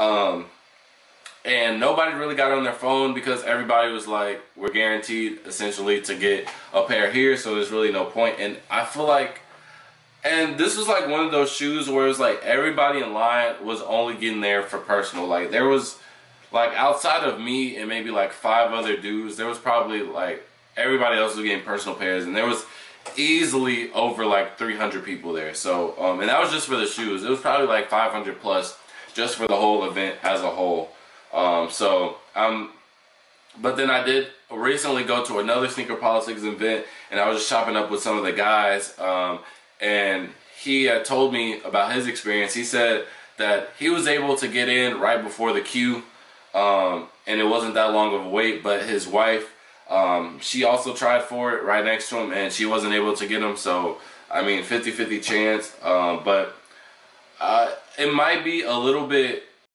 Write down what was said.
And nobody really got on their phone because everybody was like, we're guaranteed essentially to get a pair here, so there's really no point. And I feel like, and this was like one of those shoes where it was like everybody in line was only getting there for personal. Like there was, like outside of me and maybe like 5 other dudes, there was probably like everybody else was getting personal pairs, and there was easily over like 300 people there. So, and that was just for the shoes. It was probably like 500 plus just for the whole event as a whole. But then I did recently go to another Sneaker Politics event, and I was just shopping up with some of the guys, and he had told me about his experience. He said that he was able to get in right before the queue, and it wasn't that long of a wait, but his wife, she also tried for it right next to him, and she wasn't able to get him. So, I mean, 50-50 chance, but it might be a little bit